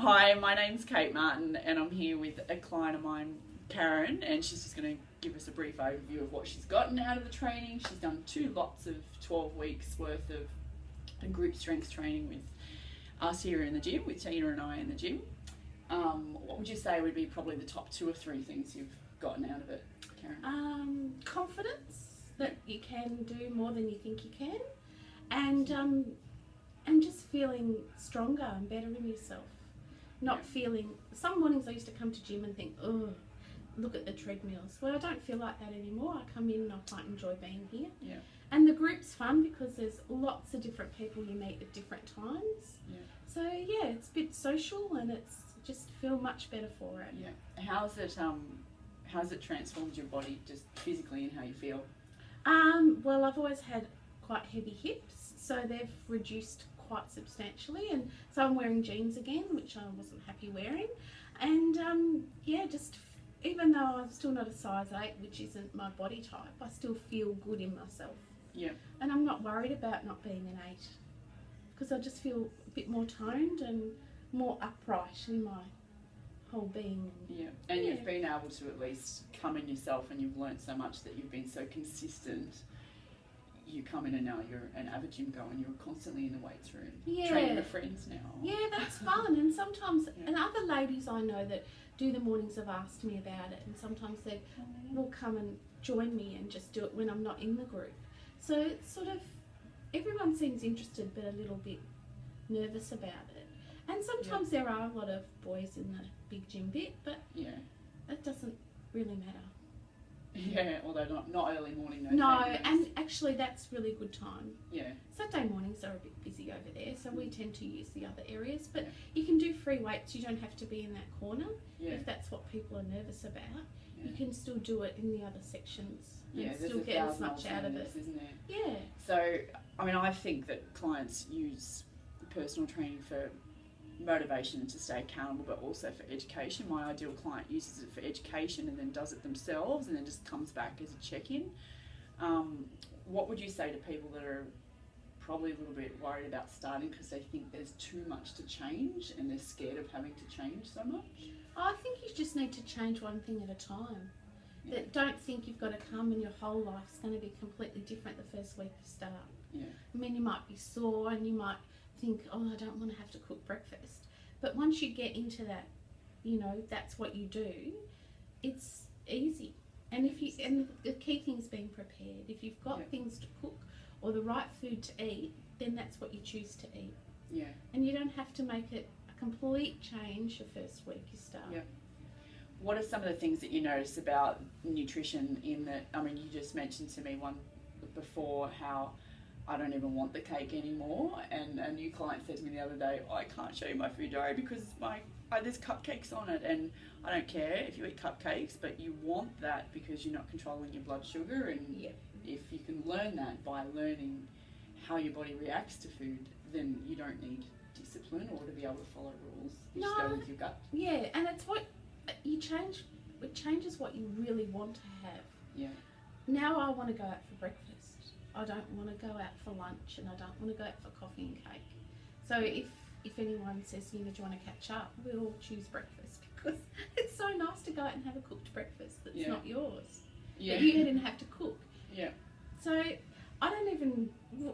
Hi, my name's Kate Martin and I'm here with a client of mine, Karen, and she's just going to give us a brief overview of what she's gotten out of the training. She's done 2 lots of 12 weeks worth of group strength training with us here in the gym, with Tina and I in the gym. What would you say would be probably the top 2 or 3 things you've gotten out of it, Karen? Confidence that you can do more than you think you can, and just feeling stronger and better in yourself. Not feeling, some mornings I used to come to gym and think, oh, look at the treadmills. Well, I don't feel like that anymore. I come in and I quite enjoy being here. Yeah. And the group's fun because there's lots of different people you meet at different times. Yeah. So yeah, it's a bit social and it's just feel much better for it. Yeah. How's it transformed your body just physically and how you feel? Well, I've always had quite heavy hips, so they've reduced quite substantially, and so I'm wearing jeans again, which I wasn't happy wearing, and yeah, just even though I'm still not a size 8, which isn't my body type, I still feel good in myself. Yeah. And I'm not worried about not being an 8 because I just feel a bit more toned and more upright in my whole being. Yeah. And you've been able to at least come in yourself, and you've learnt so much that you've been so consistent. You come in and now you're an avid gym goer and you're constantly in the weights room, training with friends now. Yeah, that's fun. And sometimes, and other ladies I know that do the mornings have asked me about it, and sometimes they will come and join me and just do it when I'm not in the group. So it's sort of, everyone seems interested but a little bit nervous about it. And sometimes there are a lot of boys in the big gym bit, but that doesn't really matter. Yeah, although not early morning. No, and actually that's really good time. Yeah. Saturday mornings are a bit busy over there, so we tend to use the other areas. But you can do free weights. You don't have to be in that corner if that's what people are nervous about. You can still do it in the other sections and still get as much out of it, isn't there? Yeah. So, I mean, I think that clients use personal training for motivation to stay accountable, but also for education. My ideal client uses it for education and then does it themselves and then just comes back as a check-in. What would you say to people that are probably a little bit worried about starting because they think there's too much to change and they're scared of having to change so much? I think you just need to change one thing at a time. That don't think you've got to come and your whole life's going to be completely different the first week you start. Yeah. I mean, you might be sore and you might think, oh, I don't want to have to cook breakfast. But once you get into that, you know, that's what you do, it's easy. And and the key thing is being prepared. If you've got things to cook or the right food to eat, then that's what you choose to eat. Yeah. And you don't have to make it a complete change the first week you start. Yeah. What are some of the things that you notice about nutrition in that, I mean, you just mentioned to me one before how I don't even want the cake anymore, and a new client said to me the other day, I can't show you my food diary because there's cupcakes on it, and I don't care if you eat cupcakes, but you want that because you're not controlling your blood sugar, and if you can learn that by learning how your body reacts to food, then you don't need discipline or to be able to follow rules. You just go with your gut. Yeah, and it's what you change. It changes what you really want to have. Yeah. Now I want to go out for breakfast. I don't want to go out for lunch, and I don't want to go out for coffee and cake. So if anyone says, you know, do you want to catch up, we'll choose breakfast because it's so nice to go out and have a cooked breakfast that's not yours. Yeah. That you didn't have to cook. Yeah. So I don't even,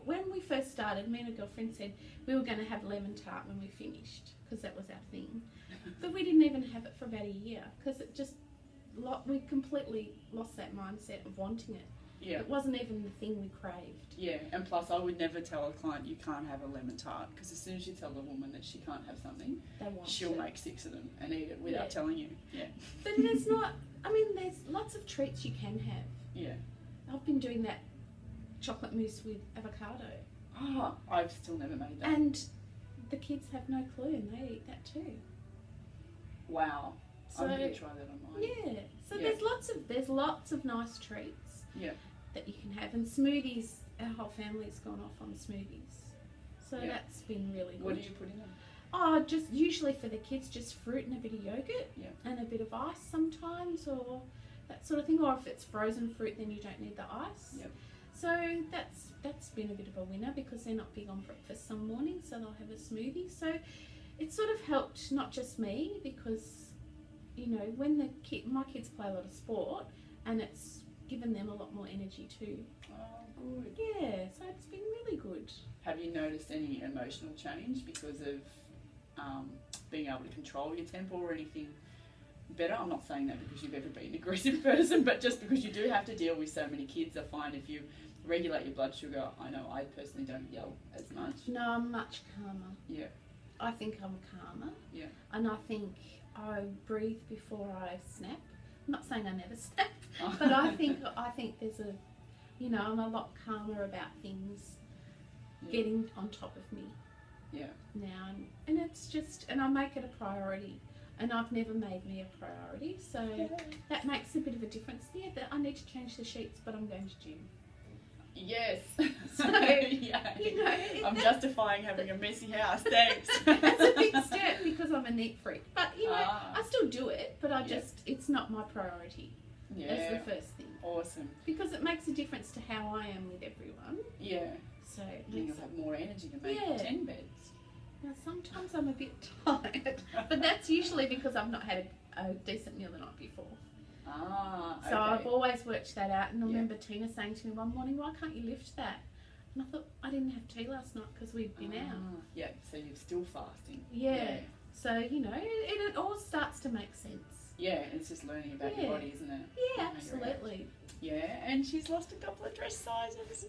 when we first started, me and a girlfriend said we were going to have lemon tart when we finished because that was our thing. But we didn't even have it for about a year because it just, we completely lost that mindset of wanting it. Yeah. It wasn't even the thing we craved. Yeah, and plus I would never tell a client you can't have a lemon tart because as soon as you tell the woman that she can't have something, she'll make 6 of them and eat it without telling you. Yeah. But there's not, I mean, there's lots of treats you can have. Yeah. I've been doing that chocolate mousse with avocado. Oh, I've still never made that. And the kids have no clue and they eat that too. Wow. So, I'm going to try that on mine. Yeah. So there's lots of nice treats. Yeah. That you can have, and smoothies. Our whole family's gone off on smoothies, so that's been really good. What do you put in them? Oh, just usually for the kids, just fruit and a bit of yogurt, and a bit of ice sometimes, or that sort of thing. Or if it's frozen fruit, then you don't need the ice. Yep. So that's been a bit of a winner because they're not big on breakfast some mornings, so they'll have a smoothie. So it sort of helped not just me, because, you know, when my kids play a lot of sport, and it's given them a lot more energy too. Oh, good. Yeah, so it's been really good. Have you noticed any emotional change because of being able to control your temper or anything better? I'm not saying that because you've ever been an aggressive person, but just because you do have to deal with so many kids. I find if you regulate your blood sugar, I know I personally don't yell as much. No, I'm much calmer. Yeah. I think I'm calmer. Yeah. And I think I breathe before I snap. I'm not saying I never snap, but I think there's a, you know, I'm a lot calmer about things getting on top of me. Yeah. Now, and it's just, and I make it a priority, and I've never made me a priority, so that makes a bit of a difference. Yeah, that I need to change the sheets, but I'm going to gym. Yes. So, yeah. you know, I'm justifying having a messy house. Thanks. That's a big step because I'm a neat freak. But, you know, I still do it, but I just, it's not my priority. Yeah. That's the first thing. Awesome. Because it makes a difference to how I am with everyone. Yeah. So Then you'll have more energy to make 10 beds. Now, sometimes I'm a bit tired, but that's usually because I've not had a decent meal the night before. Okay. So I've always worked that out, and I remember Tina saying to me one morning, "Why can't you lift that?" And I thought, I didn't have tea last night because we'd been out. Yeah, so you're still fasting. Yeah. So, you know, it all starts to make sense. Yeah, it's just learning about your body, isn't it? Yeah, absolutely. Yeah, and she's lost a couple of dress sizes.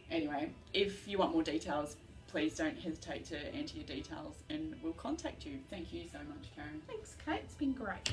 Anyway, if you want more details, please don't hesitate to enter your details and we'll contact you. Thank you so much, Karen. Thanks, Kate. It's been great.